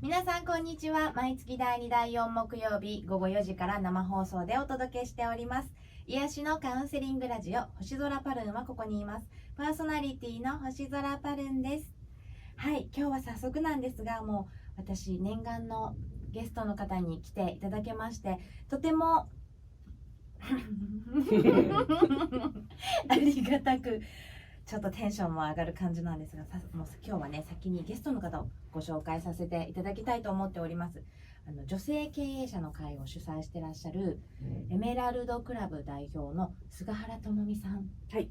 皆さんこんにちは。毎月第2第4木曜日午後4時から生放送でお届けしております。癒しのカウンセリングラジオ、星空パルンはここにいます。パーソナリティの星空パルンです。はい、今日は早速なんですが、もう私念願のゲストの方に来ていただけまして、とてもありがたく、ちょっとテンションも上がる感じなんですが、もう今日はね、先にゲストの方をご紹介させていただきたいと思っております。女性経営者の会を主催してらっしゃるエメラルドクラブ代表の菅原智美さん。はい。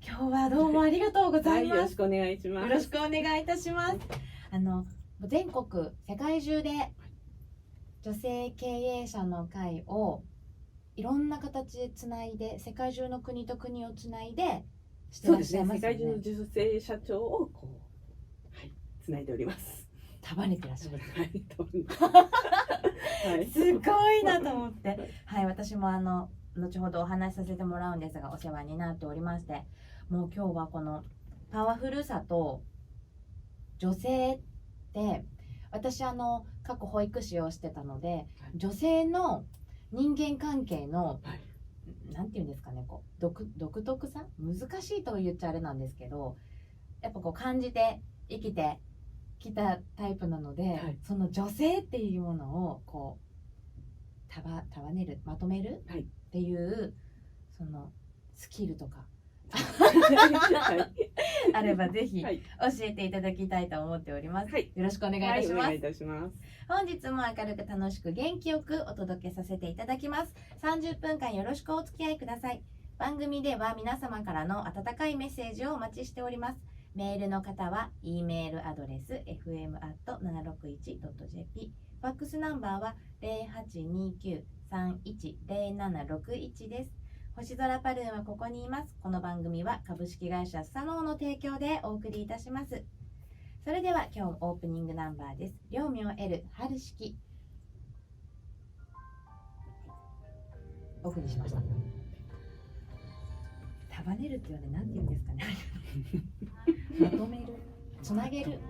今日はどうもありがとうございます。はい、よろしくお願いします。よろしくお願いいたします。全国、世界中で女性経営者の会をいろんな形でつないで、世界中の国と国をつないでしてらっしゃいますよね。世界中の女性社長をつないでおります。束ねてらっしゃる。はい、すごいなと思って、はい、私も後ほどお話しさせてもらうんですが、お世話になっておりまして、もう今日はこのパワフルさと女性って、私過去保育士をしてたので、女性の人間関係の、なんていうんですかね、こう独特さ、難しいと言っちゃあれなんですけど、やっぱこう感じて生きてきたタイプなので、その女性っていうものをこう束ねる、まとめるっていう、そのスキルとかあればぜひ教えていただきたいと思っております。よろしくお願いいたします。お願いいたします。本日も明るく楽しく元気よくお届けさせていただきます。30分間よろしくお付き合いください。番組では皆様からの温かいメッセージをお待ちしております。メールの方は E メールアドレス fm@761.jp、 ファックスナンバーは 0829-310761 です。星空パルーンはここにいます。この番組は株式会社スサノオの提供でお送りいたします。それでは今日オープニングナンバーです。両名 L 春式お送りしました。束ねるっていうのは何て言うんですかねまとめる、つなげる、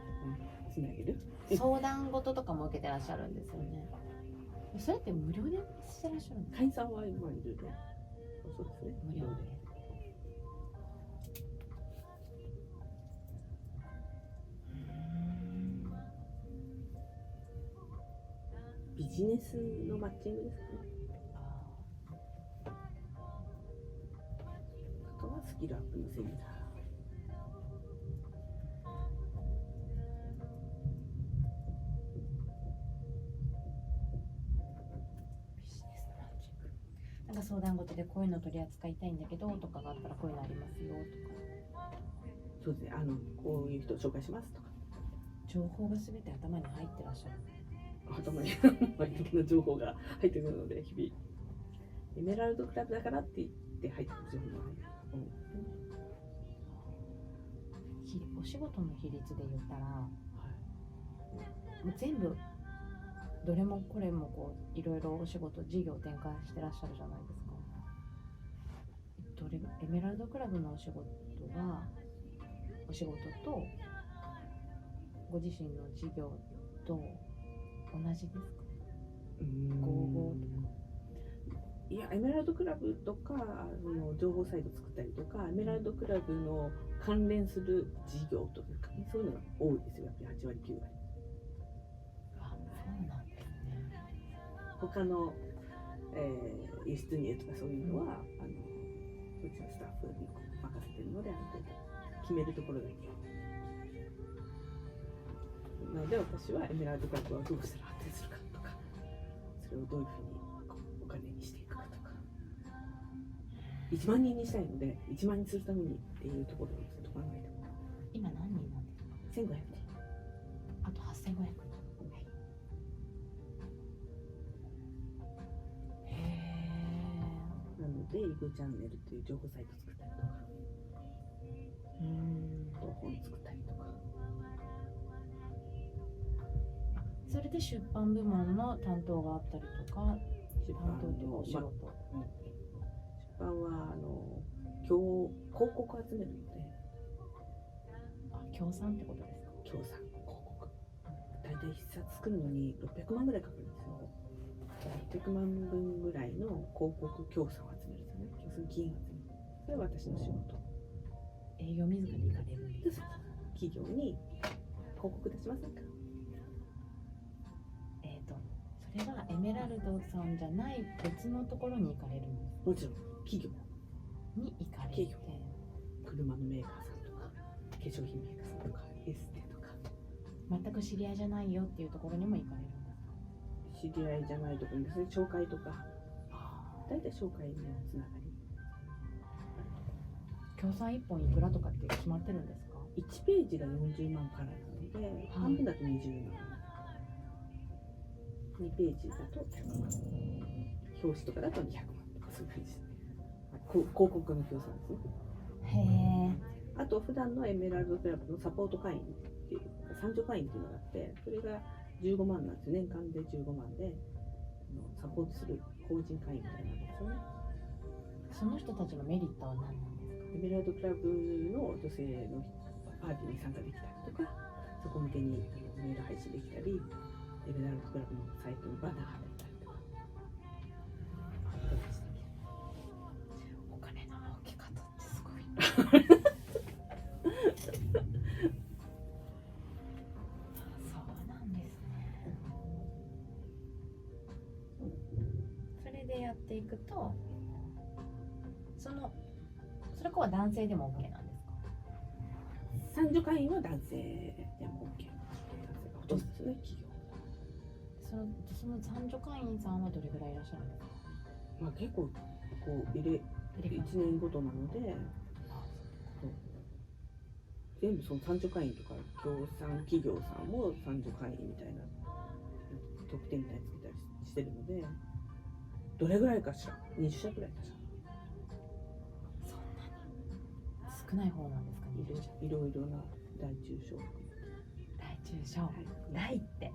相談事とかも受けてらっしゃるんですよね。それって無料でしてらっしゃるんですか？会員さんは今いるね。そうですね、無料で。ビジネスのマッチングですかね。あとはスキルアップのセミナー。なんか相談事でこういうの取り扱いたいんだけどとかがあったらこういうのありますよとか。そうですね、こういう人を紹介しますとか。情報がすべて頭に入ってらっしゃる。頭に割とな情報が入ってくるので、日々エメラルドクラブだからって言って入ってくる情報が入ってくる。お仕事の比率で言ったら、もう全部どれもこれもこういろいろお仕事事業展開してらっしゃるじゃないですか。エメラルドクラブのお仕事とご自身の事業と同じですか？55とか。いや、エメラルドクラブとか情報サイト作ったりとか、エメラルドクラブの関連する事業とか、そういうのが多いですよ。やっぱり8割9割。あ、そうなんですね。他の、輸出入とかそういうのはうちのスタッフに任せてるので、ある程度決めるところだけ。なので私はエメラルドクラブはどうしたら発展するかとか、それをどういうふうにお金にしていくかとか、1万人にしたいので1万人するためにっていうところをずっと考えてます。今何人なんですか？1500人。あと8500人。なので、イグチャンネルという情報サイト作ったりとか、本作ったりとか。それで出版部門の担当があったりとか、出版のお仕事。出版は広告を集めるので。協賛ってことですか？協賛、広告。大体体1冊作るのに600万ぐらいかかるんですよ。600万分ぐらいの広告協賛を集めるんですよね。協賛金を集める。それは私の仕事。営業自ら行かれるんですか？企業に広告出しませんか？それはエメラルドさんじゃない別のところに行かれるんですか？もちろん企業に行かれて、車のメーカーさんとか化粧品メーカーさんとかエステとか全く知り合いじゃないよっていうところにも行かれるんですか？知り合いじゃないところにですね、紹介とか大体紹介のつながり。協賛1本いくらとかって決まってるんですか1ページが40万からなので、半分だと20万、2ページだと100万、表紙とかだと200万とかそういう感じですね。広告の協賛ですね。へえ。あと普段のエメラルドクラブのサポート会員っていう参助会員っていうのがあって、それが15万なんですよ。年間で15万でサポートする法人会員みたいなんですよね。その人たちのメリットは何なんですか？エメラルドクラブの女性のパーティーに参加できたりとか、そこ向けにメール配信できたり、エメラルドクラブのサイトにバナー貼ったりとか。お金の儲け方ってすごい。そうなんですね。それでやっていくと、それこは男性でも OK なんですか？参助会員は男性でも OK。男性がほとんどですよね、企業。その参助会員さんはどれぐらいいらっしゃるんですか？まあ結構1年ごとなので、全部その参助会員とか協賛企業さんも参助会員みたいな特典みたいにつけたりしてるので、どれぐらいかしら、20社ぐらいかしら。そんなに少ない方なんですかね。いろいろな大中小。大中小、大って。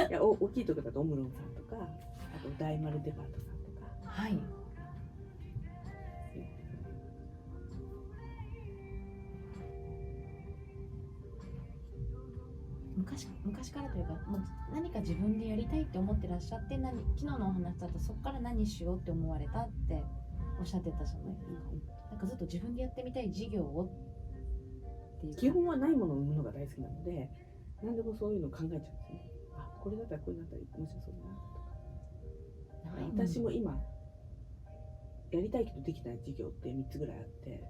いや大きいところだとオムロンさんとか、あと大丸デパートさんとか。はい。昔からというか、もう何か自分でやりたいって思ってらっしゃって、昨日のお話だとそこから何しようって思われたっておっしゃってたじゃないですか。なんかずっと自分でやってみたい事業をっていうか。基本はないものを生むのが大好きなので、何でもそういうのを考えちゃうんですね。あ、これだったらこれだったら面白そうだなとか。私も今やりたいけどできない事業って3つぐらいあって、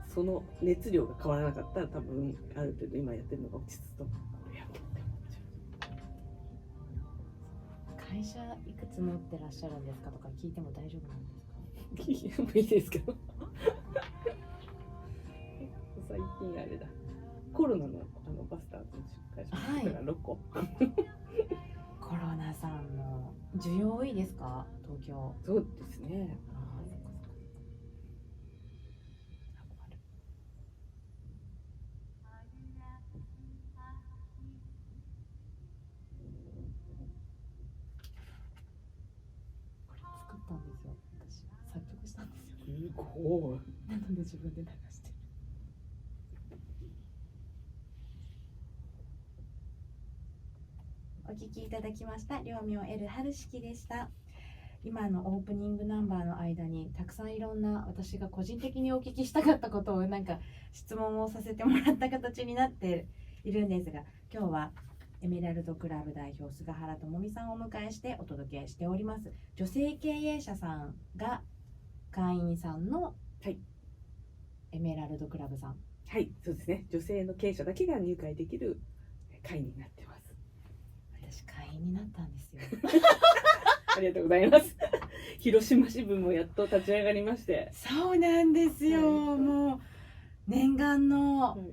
その熱量が変わらなかったら多分ある程度今やってるのが落ち着くとこれやろうって思っちゃう。会社いくつ持ってらっしゃるんですかとか聞いても大丈夫なんですか？聞いてもいいですけど最近あれだ、コロナのバスターズの会社が6個、コロナさんの需要多いですか？東京。そうですね。作ったんですよ。私作曲したんですよ。すごい。なので自分で流してる。お聴きいただきました両名 L 春式でした。今のオープニングナンバーの間にたくさんいろんな私が個人的にお聞きしたかったことをなんか質問をさせてもらった形になっているんですが、今日はエメラルドクラブ代表菅原智美さんをお迎えしてお届けしております。女性経営者さんが会員さんのエメラルドクラブさん。はい、そうですね。女性の経営者だけが入会できる会員になってます。私会員になったんですよ。ありがとうございます。広島支部もやっと立ち上がりまして。そうなんですよ。もう念願の、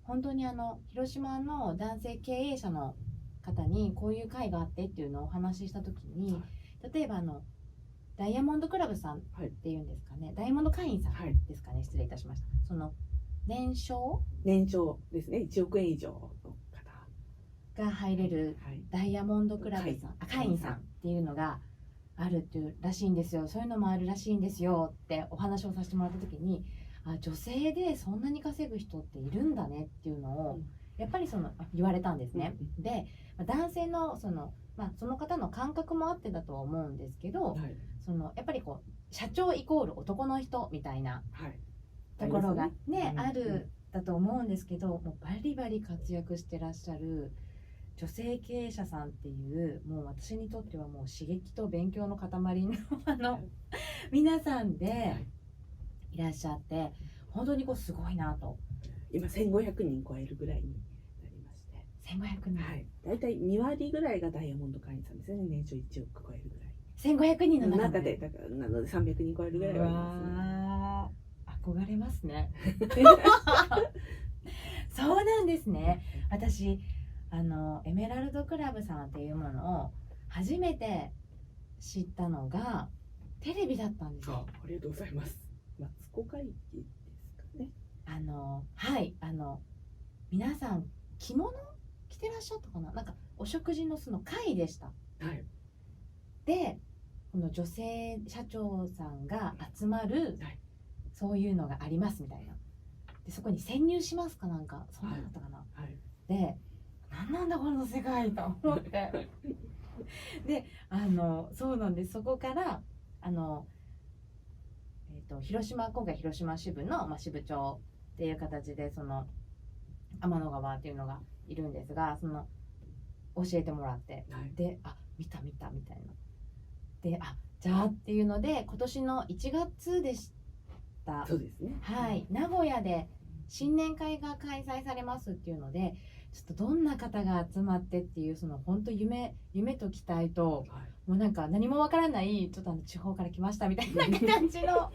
本当に広島の男性経営者の方にこういう会があってっていうのをお話しした時に、例えばダイヤモンドクラブさんっていうんですかね、ダイヤモンド会員さんですかね、失礼いたしました。その年商ですね、1億円以上の方が入れるダイヤモンドクラブさん、会員さんっていうのがあるっていうらしいんですよ。そういうのもあるらしいんですよってお話をさせてもらった時に、女性でそんなに稼ぐ人っているんだねっていうのをやっぱり言われたんですね。で、男性のその方の感覚もあってだとは思うんですけど、はいやっぱりこう社長イコール男の人みたいなはいところがね、ありますねあるだと思うんですけど、もうバリバリ活躍してらっしゃる女性経営者さんっていう、もう私にとってはもう刺激と勉強の塊の皆さんでいらっしゃって、本当にこうすごいなと。今1500人超えるぐらいになりまして、 1500人、はい、大体2割ぐらいがダイヤモンド会員さんですね。年収1億超えるぐらい1500人のの中中で、だからなので300人超えるぐらいはいますね。憧れますね。そうなんですね。私エメラルドクラブさんっていうものを初めて知ったのがテレビだったんですよ。ありがとうございます。マツコ会議ですかね。はい皆さん着物着てらっしゃったかな、なんかお食事のその会でした。はいでこの女性社長さんが集まる、はいそういうのがありますみたいな。でそこに潜入しますかなんかそんなのだったかな。はいで何なんだこの世界と思ってでそうなんです。そこから今回広島支部の、支部長っていう形で天の川っていうのがいるんですが、教えてもらって、はいで見たみたいな。でじゃあっていうので今年の1月でした。そうですね。はい、名古屋で新年会が開催されますっていうので、ちょっとどんな方が集まってっていう本当夢と期待と、はいもうなんか何もわからないちょっと地方から来ましたみたいな感じの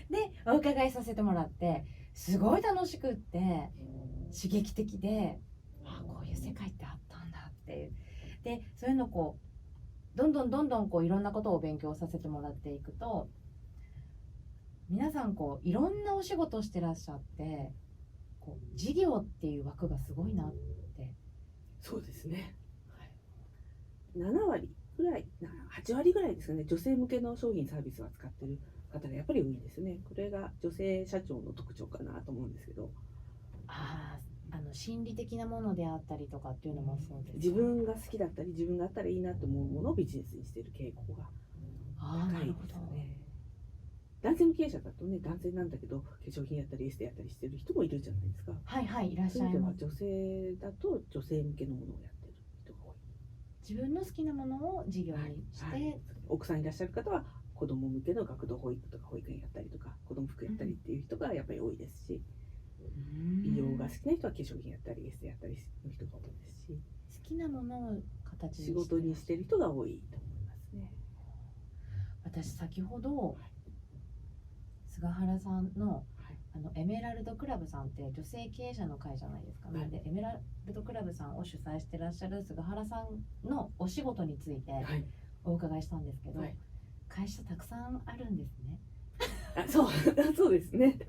でお伺いさせてもらって、すごい楽しくって刺激的で、こういう世界ってあったんだっていう。でそういうのをどんどんこういろんなことを勉強させてもらっていくと、皆さんいろんなお仕事をしてらっしゃって、事業っていう枠がすごいなって。そうですね。7割ぐらい、8割ぐらいですかね、女性向けの商品サービスを扱ってる方がやっぱり多いんですね。これが女性社長の特徴かなと思うんですけど、心理的なものであったりとかっていうのもそうですか。自分が好きだったり自分があったらいいなと思うものをビジネスにしている傾向が高いですね。男性の経営者だとね、男性なんだけど化粧品やったりエステやったりしてる人もいるじゃないですか。いらっしゃいます。女性だと女性向けのものをやってる人が多い。自分の好きなものを事業にして、奥さんいらっしゃる方は子供向けの学童保育とか保育園やったりとか子供服やったりっていう人がやっぱり多いですし、美容が好きな人は化粧品やったりエステやったりの人が多いですし、好きなものを形に仕事にしてる人が多いと思いますね。私先ほど菅原さんのエメラルドクラブさんって女性経営者の会じゃないですか。なのでエメラルドクラブさんを主催してらっしゃる菅原さんのお仕事についてお伺いしたんですけど、会社たくさんあるんですね。そうですね。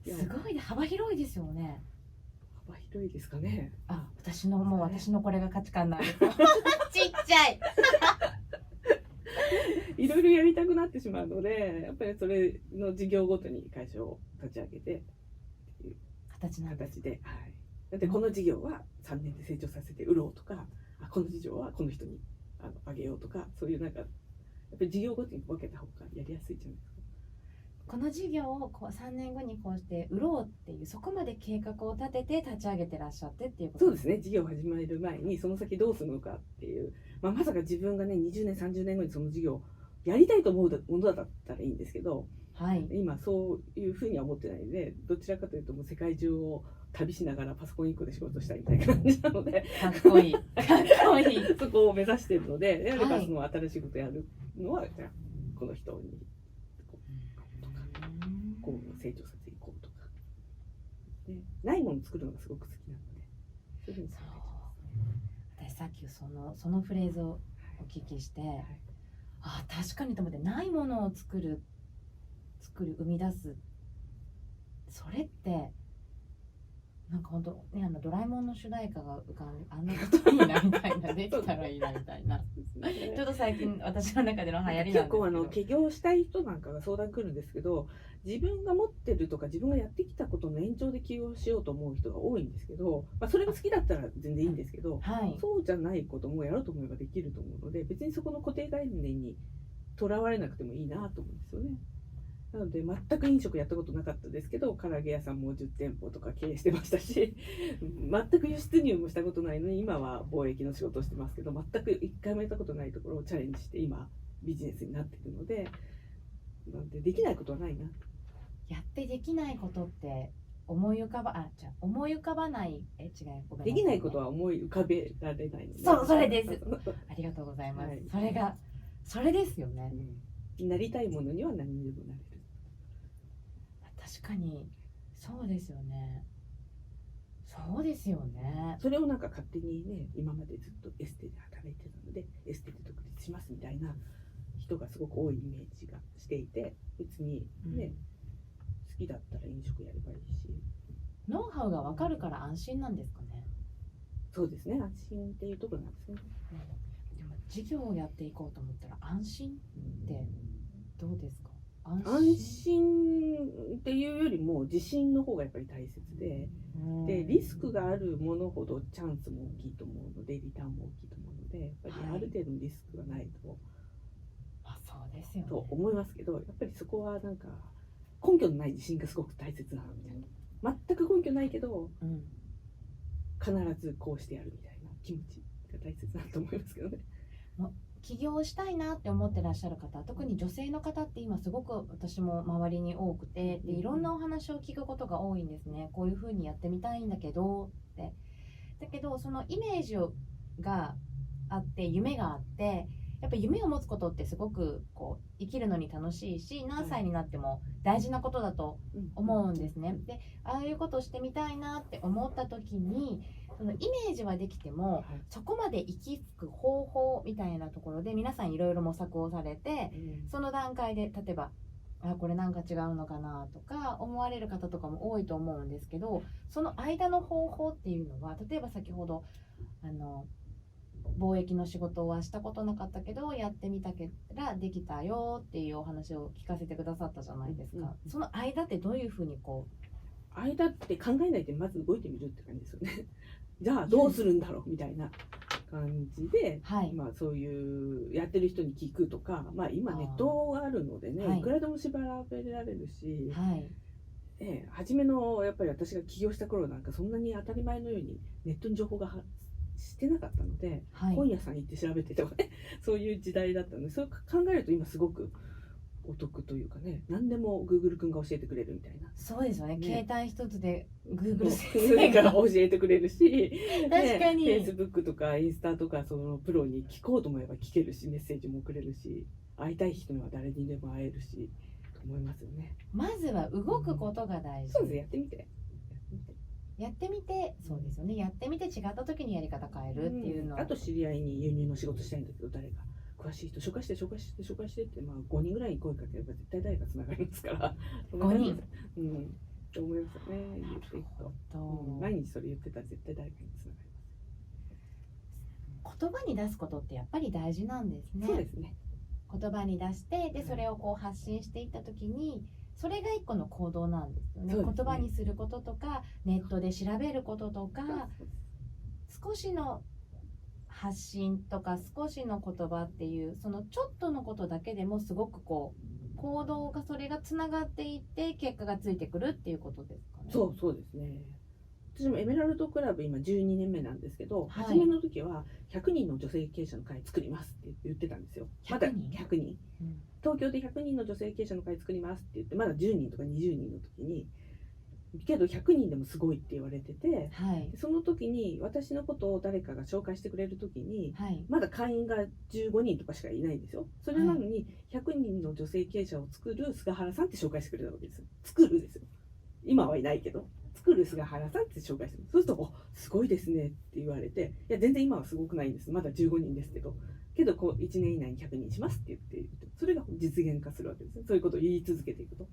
すごい幅広いですよね。幅広いですかね。私のこれが価値観なんですよ。ちっちゃい。いろいろやりたくなってしまうので、やっぱりそれの事業ごとに会社を立ち上げてっていう形で、だってこの事業は3年で成長させて売ろうとか、この事業はこの人にあげようとか、そういうやっぱり事業ごとに分けた方がやりやすいじゃないですか。この事業を3年後にこうして売ろうっていう、そこまで計画を立てて立ち上げてらっしゃってっていうこと。そうですね。事業を始める前にその先どうするのかっていう、まさか自分がね20年30年後にその事業をやりたいと思うものだったらいいんですけど、今そういうふうには思ってないので、どちらかというともう世界中を旅しながらパソコン1個で仕事したいみたいな感じなので、かっこいいそこを目指しているので、やはりその新しいことやるのは、じゃあこの人にとかこう成長させていこうとか、ないものを作るのがすごく好きなので、そういうふうに考えてます。私さっきそのフレーズをお聞きして、確かにと思って、ないものを作る生み出す、それってなんか本当ね、ドラえもんの主題歌が浮かんで、あんなこといいなみたいな、できたらいいなみたいな。ちょっと最近私の中での流行りなんですけど。結構起業したい人なんかが相談来るんですけど、自分が持ってるとか自分がやってきたことの延長で起業しようと思う人が多いんですけど、それが好きだったら全然いいんですけど、はい。そうじゃないこともやろうと思えばできると思うので、別にそこの固定概念にとらわれなくてもいいなと思うんですよね。なので全く飲食やったことなかったですけど、唐揚げ屋さんも10店舗とか経営してましたし、全く輸出入もしたことないのに今は貿易の仕事をしてますけど、全く一回もやったことないところをチャレンジして今ビジネスになっているので、なんでできないことはないな。やってできないことって思い浮かばない、違う、ごめんなさいね。できないことは思い浮かべられないので。そう、それです。ありがとうございます。はい、それですよね。なりたいものには何にでもなれる。確かにそうですよね。そうですよね。それをなんか勝手にね、今までずっとエステで働いてたのでエステで独立しますみたいな人がすごく多いイメージがしていて、別にね、好きだったら飲食やればいいし、ノウハウが分かるから安心なんですかね。そうですね、安心っていうところなんですね。でも事業をやっていこうと思ったら安心ってどうですか？安心っていうよりも自信の方がやっぱり大切で、リスクがあるものほどチャンスも大きいと思うので、リターンも大きいと思うので、やっぱりある程度のリスクがないと、そうですよね、と思いますけど、やっぱりそこはなんか根拠のない自信がすごく大切なのみたいな、全く根拠ないけど、必ずこうしてやるみたいな気持ちが大切だと思いますけどね。起業したいなって思ってらっしゃる方、特に女性の方って今すごく私も周りに多くて、でいろんなお話を聞くことが多いんですね。こういう風にやってみたいんだけどって。だけどそのイメージがあって夢があって、やっぱり夢を持つことってすごくこう生きるのに楽しいし、何歳になっても大事なことだと思うんですね。で、ああいうことをしてみたいなって思った時に、そのイメージはできても、そこまで行き着く方法みたいなところで皆さんいろいろ模索をされて、その段階で例えばこれなんか違うのかなとか思われる方とかも多いと思うんですけど、その間の方法っていうのは、例えば先ほど貿易の仕事はしたことなかったけどやってみたけらできたよっていうお話を聞かせてくださったじゃないですか。その間ってどういうふうに間って考えないでまず動いてみるって感じですよね。じゃあどうするんだろうみたいな感じで、そういうやってる人に聞くとか、今ネットがあるのでね、いくらでも調べられるし、初めのやっぱり私が起業した頃なんかそんなに当たり前のようにネットに情報がしてなかったので、本屋さん行って調べてとかね、そういう時代だったので、そう考えると今すごくお得というかね、何でも Google 君が教えてくれるみたいな。そうですよね、携帯一つで Google 先生が教えてくれるし、確かに、Facebook とかインスタとかそのプロに聞こうと思えば聞けるし、メッセージも送れるし、会いたい人には誰にでも会えるしと思いますよね。まずは動くことが大事。そうです、やってみて。そうですよね。やってみて違った時にやり方変えるっていうの。あと知り合いに輸入の仕事したいんだけど、誰か詳しい人紹介してって、5人ぐらいに声かければ絶対誰かつながりますから。5人。と思いますよね。言っていくと、毎日それ言ってたら絶対誰かにつながります。言葉に出すことってやっぱり大事なんですね。そうですね。言葉に出してでそれを発信していった時に、それが一個の行動なんですよね。言葉にすることとかネットで調べることとか、少しの発信とか少しの言葉っていうそのちょっとのことだけでもすごく行動がそれがつながっていって結果がついてくるっていうことですかね。そうですね。私もエメラルドクラブ今12年目なんですけど、初めの時は100人の女性経営者の会作りますって言ってたんですよ。まだ100人、東京で100人の女性経営者の会作りますって言って、まだ10人とか20人の時に、けど100人でもすごいって言われてて、その時に私のことを誰かが紹介してくれる時に、まだ会員が15人とかしかいないんですよ。それなのに100人の女性経営者を作る菅原さんって紹介してくれたわけですよ。作るですよ。今はいないけど作る菅原さんって紹介してる。そうすると「すごいですね」って言われて「いや全然今はすごくないんです、まだ15人ですけど1年以内に100人します」って言って、それが実現化するわけですね。そういうことを言い続けていくと。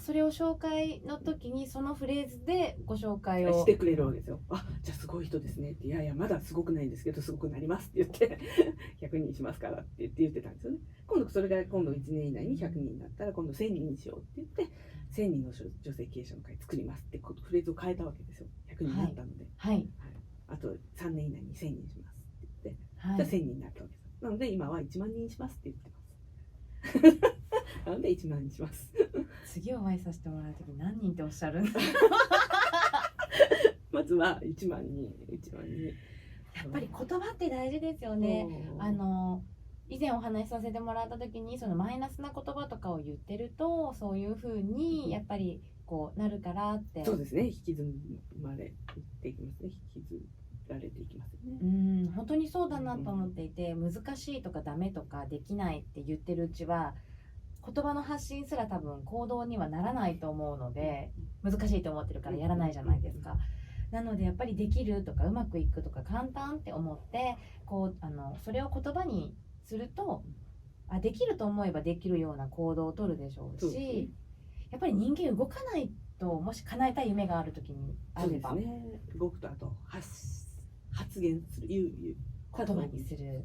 それを紹介の時にそのフレーズでご紹介をしてくれるわけですよ。あ、じゃあすごい人ですねって、いやいやまだすごくないんですけどすごくなりますって言って100人にしますからって言ってたんですよね。今度それが今度1年以内に100人になったら今度1000人にしようって言って1000人の女性経営者の会作りますってフレーズを変えたわけですよ。100人になったので、はい、あと3年以内に1000人にしますって言って、はい、じゃあ1000人になったわけです。なので今は1万人にしますって言ってますなので1万人にします次お会いさせてもらう時何人っておっしゃるんですかまずは1万人やっぱり言葉って大事ですよね。以前お話しさせてもらった時にそのマイナスな言葉とかを言ってるとそういう風にやっぱりこうなるからって。そうですね、引きずまれていきますね。引きずられていきますね。本当にそうだなと思っていて、難しいとかダメとかできないって言ってるうちは言葉の発信すら多分行動にはならないと思うので、難しいと思ってるからやらないじゃないですか。なのでやっぱりできるとかうまくいくとか簡単って思ってこうそれを言葉にするとできると思えばできるような行動を取るでしょうし、やっぱり人間動かないと、もし叶えたい夢がある時にあれば、そうですね、動くとあと発言する言葉にする。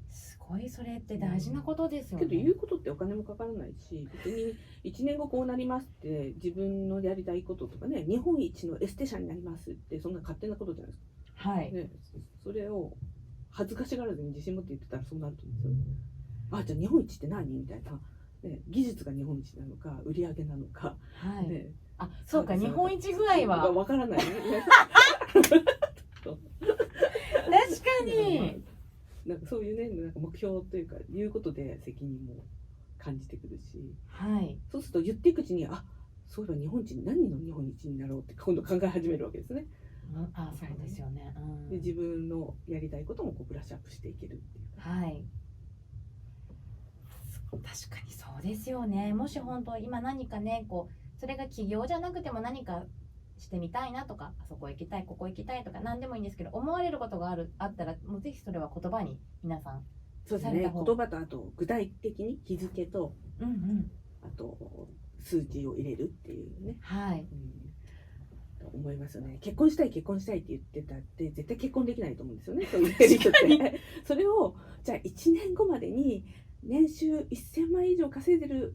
すごいそれって大事なことですよね。けど言うことってお金もかからないし、別に1年後こうなりますって自分のやりたいこととかね、日本一のエステ社になりますってそんな勝手なことじゃないですか。はい。ね、それを恥ずかしがらずに自信持って言ってたらそうなると思うんですよ。あ、じゃあ日本一って何みたいな、ね、技術が日本一なのか売り上げなのか、はいね、そうか、日本一具合はわからないね確かになんかそういうね、なんか目標というかいうことで責任も感じてくるし、はい、そうすると言っていくうちにそういえば日本一に何の日本一になろうって今度考え始めるわけですね。そうですよね。で自分のやりたいこともこうブラッシュアップしていけるっていう。はい。確かにそうですよね。もし本当今何かねこうそれが起業じゃなくても何かしてみたいなとか、あそこ行きたいここ行きたいとか何でもいいんですけど、思われることがあったらもうぜひそれは言葉に皆さんそうですね、言葉とあと具体的に日付と、あと数字を入れるっていうね、はい、と思いますよね。結婚したいって言ってたって絶対結婚できないと思うんですよね、そう言ってる人ってそれをじゃあ1年後までに年収1000万以上稼いでる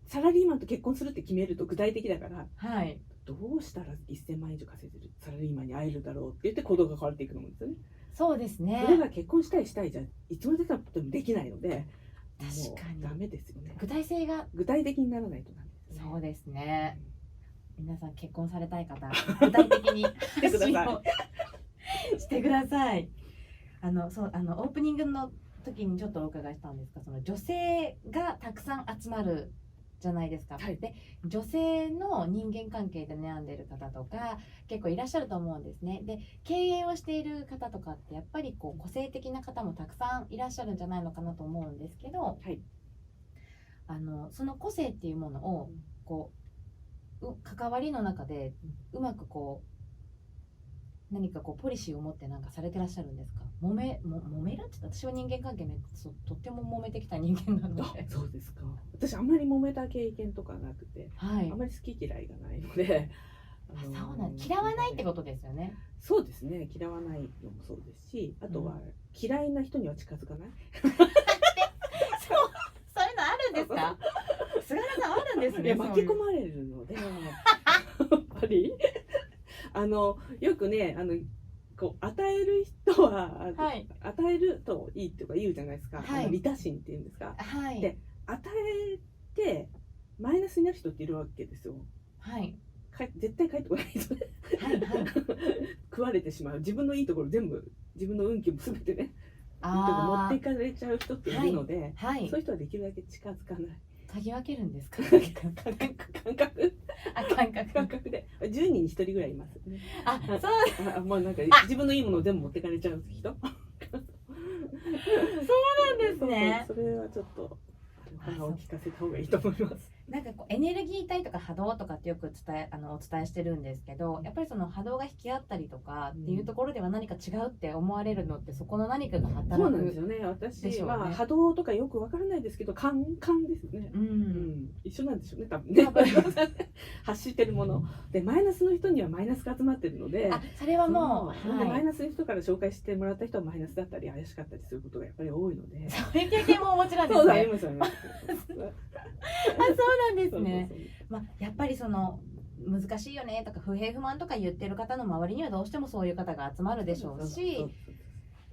サラリーマンと結婚するって決めると具体的だから、はい、どうしたら1000万以上稼いでるサラリーマンに会えるだろうって言って行動が変わっていくと思うんですよね。そうですね。それが結婚したいじゃいつまでたってもできないので、確かにダメですよね。具体的にならないとダメですね。そうですね。皆さん結婚されたい方、具体的に発信をしてください。オープニングの時にちょっとお伺いしたんですが、その女性がたくさん集まるじゃないですか。はい、で女性の人間関係で悩んでる方とか結構いらっしゃると思うんですね。で経営をしている方とかってやっぱりこう個性的な方もたくさんいらっしゃるんじゃないのかなと思うんですけど、はい、その個性っていうものをこう関わりの中でうまくこう何かこうポリシーを持ってなんかされてらっしゃるんですか？揉めるって私は人間関係ねとっても揉めてきた人間なので。そうですか。私あんまり揉めた経験とかなくて、はい、あんまり好き嫌いがないので、嫌わないってことですよね。そうですね、嫌わないのもそうですし、あとは嫌いな人には近づかないそういうのあるんですか？菅原さんあるんですね。巻き込まれるのでやっぱりよくねこう与える人は、はい、与えるといいとか言うじゃないですか、はい、利他心っていうんですか、はい、で与えてマイナスになる人っているわけですよ。はい、絶対帰ってこない人ねはいはい食われてしまう、自分のいいところ全部自分の運気も全てね持っていかれちゃう人っているので、はいはい、そういう人はできるだけ近づかない。嗅ぎ分けるんですか？感覚で10人に1人ぐらいいますね。そうもうなんか自分のいいものを全部持ってかれちゃう人そうなんですね。それはちょっと鼻を聞かせた方がいいと思います。なんかこうエネルギー体とか波動とかってよくお伝えしてるんですけど、やっぱりその波動が引き合ったりとかっていうところでは何か違うって思われるのって、そこの何かが働く。そうなんですよね。私でしょうねは波動とかよくわからないですけど、感ですね。うん一緒なんでしょうね、多分ね多分。発してるもので、マイナスの人にはマイナスが集まってるので、あ、それはもう、そうでマはい、イナスの人から紹介してもらった人はマイナスだったり怪しかったりすることがやっぱり多いので。そういう経験ももちろんでそうだ、ありすね。ますあります。あ、そうなんですそうね。そうそうまあ、やっぱりその難しいよねとか不平不満とか言ってる方の周りにはどうしてもそういう方が集まるでしょうし、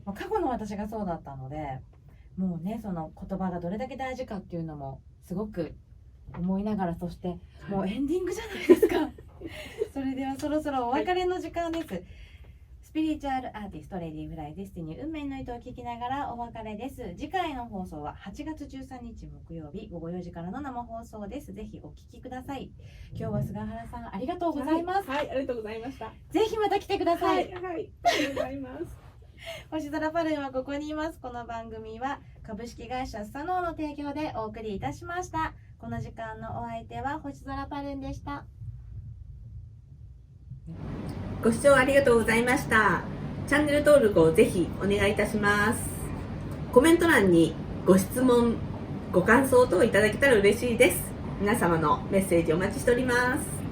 まあ過去の私がそうだったので、もうね、その言葉がどれだけ大事かっていうのもすごく思いながら、そしてもうエンディングじゃないですか。それではそろそろお別れの時間です。スピリチュアルアーティストレディフライデスティニー運命の糸を聞きながらお別れです。次回の放送は8月13日木曜日午後4時からの生放送です。ぜひお聞きください。今日は菅原さんありがとうございます。はい、ありがとうございました。ぜひまた来てくださ。はいい、はい、ありがとうございます。星空パルーンはここにいます。この番組は株式会社スサノーの提供でお送りいたしました。この時間のお相手は星空パルーンでした。ご視聴ありがとうございました。チャンネル登録をぜひお願いいたします。コメント欄にご質問、ご感想等いただけたら嬉しいです。皆様のメッセージお待ちしております。